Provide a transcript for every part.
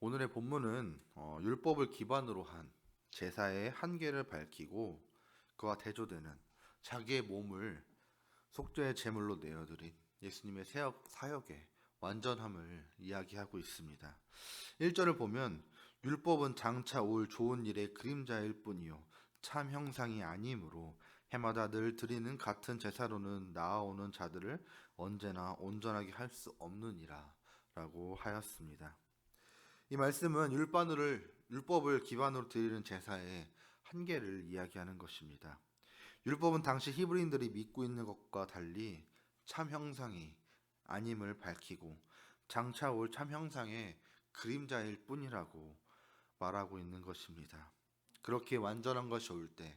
오늘의 본문은 율법을 기반으로 한 제사의 한계를 밝히고 그와 대조되는 자기의 몸을 속죄의 제물로 내어드린 예수님의 사역의 완전함을 이야기하고 있습니다. 1절을 보면 율법은 장차 올 좋은 일의 그림자일 뿐이요 참 형상이 아니므로 해마다 늘 드리는 같은 제사로는 나아오는 자들을 언제나 온전하게 할 수 없느니라 라고 하였습니다. 이 말씀은 율법을 기반으로 드리는 제사의 한계를 이야기하는 것입니다. 율법은 당시 히브리인들이 믿고 있는 것과 달리 참 형상이 아님을 밝히고 장차 올 참 형상의 그림자일 뿐이라고 말하고 있는 것입니다. 그렇게 완전한 것이 올 때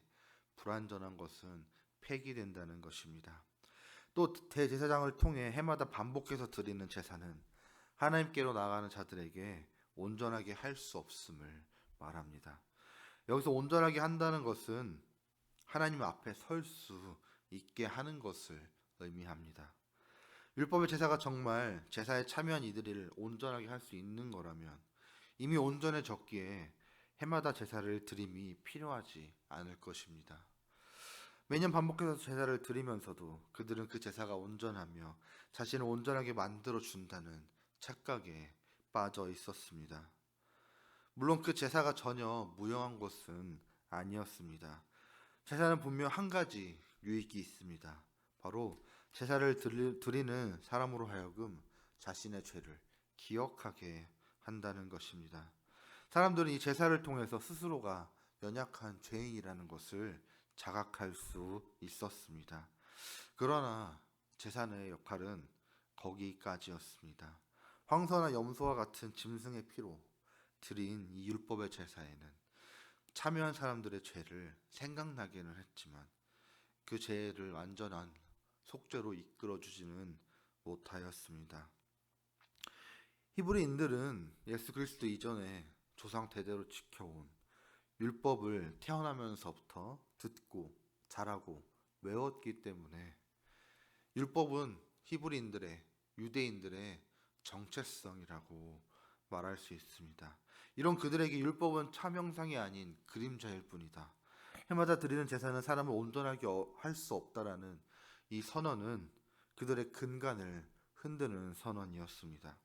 불완전한 것은 폐기된다는 것입니다. 또 대제사장을 통해 해마다 반복해서 드리는 제사는 하나님께로 나가는 자들에게 온전하게 할 수 없음을 말합니다. 여기서 온전하게 한다는 것은 하나님 앞에 설 수 있게 하는 것을 의미합니다. 율법의 제사가 정말 제사에 참여한 이들을 온전하게 할 수 있는 거라면 이미 온전해졌기에 해마다 제사를 드림이 필요하지 않을 것입니다. 매년 반복해서 제사를 드리면서도 그들은 그 제사가 온전하며 자신을 온전하게 만들어 준다는 착각에 빠져 있었습니다. 물론 그 제사가 전혀 무용한 것은 아니었습니다. 제사는 분명 한 가지 유익이 있습니다. 바로 제사를 드리는 사람으로 하여금 자신의 죄를 기억하게 한다는 것입니다. 사람들은 이 제사를 통해서 스스로가 연약한 죄인이라는 것을 자각할 수 있었습니다. 그러나 제사의 역할은 거기까지였습니다. 황소나 염소와 같은 짐승의 피로 드린 이 율법의 제사에는 참여한 사람들의 죄를 생각나게는 했지만 그 죄를 완전한 속죄로 이끌어주지는 못하였습니다. 히브리인들은 예수 그리스도 이전에 조상 대대로 지켜온 율법을 태어나면서부터 듣고 자라고 외웠기 때문에 율법은 히브리인들의 유대인들의 정체성이라고 말할 수 있습니다. 이런 그들에게 율법은 참 형상이 아닌 그림자일 뿐이다. 해마다 드리는 제사는 사람을 온전하게 할 수 없다라는 이 선언은 그들의 근간을 흔드는 선언이었습니다.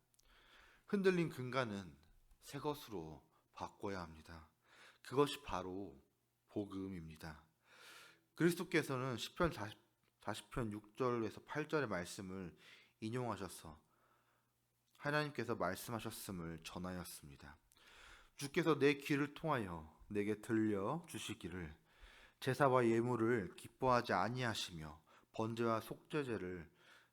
흔들린 근간은 새 것으로 바꿔야 합니다. 그것이 바로 복음입니다. 그리스도께서는 시편 40편 6절에서 8절의 말씀을 인용하셔서 하나님께서 말씀하셨음을 전하였습니다. 주께서 내 귀를 통하여 내게 들려 주시기를 제사와 예물을 기뻐하지 아니하시며 번제와 속죄제를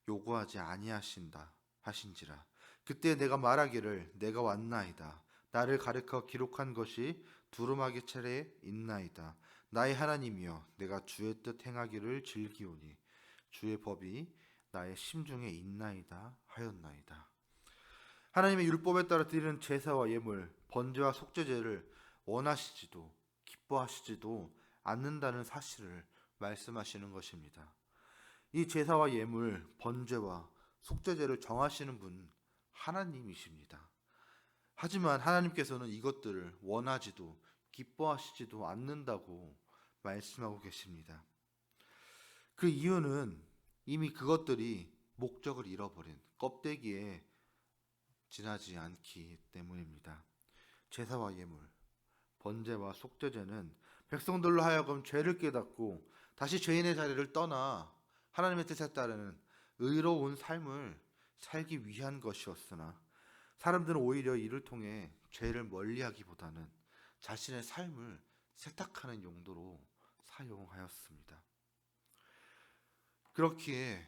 요구하지 아니하신다 하신지라. 그때 내가 말하기를 내가 왔나이다. 나를 가르쳐 기록한 것이 두루마기 차례에 있나이다. 나의 하나님이여 내가 주의 뜻 행하기를 즐기오니 주의 법이 나의 심중에 있나이다 하였나이다. 하나님의 율법에 따라 드리는 제사와 예물, 번제와 속죄제를 원하시지도 기뻐하시지도 않는다는 사실을 말씀하시는 것입니다. 이 제사와 예물, 번제와 속죄제를 정하시는 분 하나님이십니다. 하지만 하나님께서는 이것들을 원하지도 기뻐하시지도 않는다고 말씀하고 계십니다. 그 이유는 이미 그것들이 목적을 잃어버린 껍데기에 지나지 않기 때문입니다. 제사와 예물, 번제와 속죄제는 백성들로 하여금 죄를 깨닫고 다시 죄인의 자리를 떠나 하나님의 뜻에 따르는 의로운 삶을 살기 위한 것이었으나 사람들은 오히려 이를 통해 죄를 멀리하기보다는 자신의 삶을 세탁하는 용도로 사용하였습니다. 그렇기에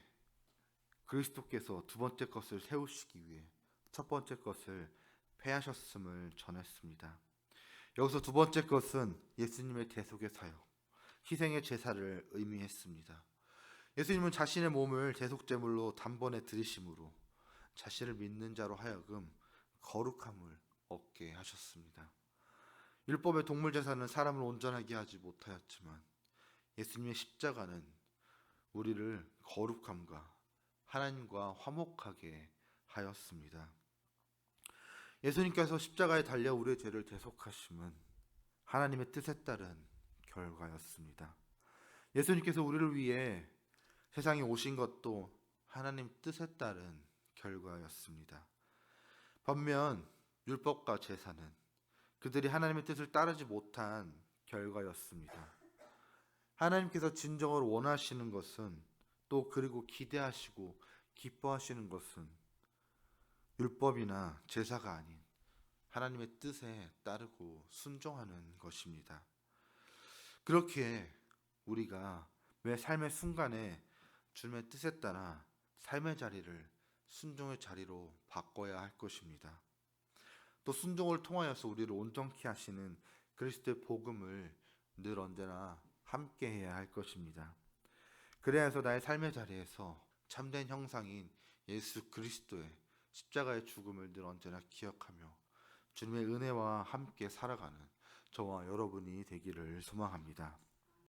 그리스도께서 두 번째 것을 세우시기 위해 첫 번째 것을 폐하셨음을 전했습니다. 여기서 두 번째 것은 예수님의 대속의 사역, 희생의 제사를 의미했습니다. 예수님은 자신의 몸을 대속제물로 단번에 드리심으로 자신을 믿는 자로 하여금 거룩함을 얻게 하셨습니다. 율법의 동물 제사는 사람을 온전하게 하지 못하였지만 예수님의 십자가는 우리를 거룩함과 하나님과 화목하게 하였습니다. 예수님께서 십자가에 달려 우리의 죄를 대속하심은 하나님의 뜻에 따른 결과였습니다. 예수님께서 우리를 위해 세상에 오신 것도 하나님 뜻에 따른 결과였습니다. 반면 율법과 제사는 그들이 하나님의 뜻을 따르지 못한 결과였습니다. 하나님께서 진정으로 원하시는 것은, 또 그리고 기대하시고 기뻐하시는 것은 율법이나 제사가 아닌 하나님의 뜻에 따르고 순종하는 것입니다. 그렇기에 우리가 매 삶의 순간에 주님의 뜻에 따라 삶의 자리를 순종의 자리로 바꿔야 할 것입니다. 또 순종을 통하여서 우리를 온전케 하시는 그리스도의 복음을 늘 언제나 함께 해야 할 것입니다. 그래야 해서 나의 삶의 자리에서 참된 형상인 예수 그리스도의 십자가의 죽음을 늘 언제나 기억하며 주님의 은혜와 함께 살아가는 저와 여러분이 되기를 소망합니다.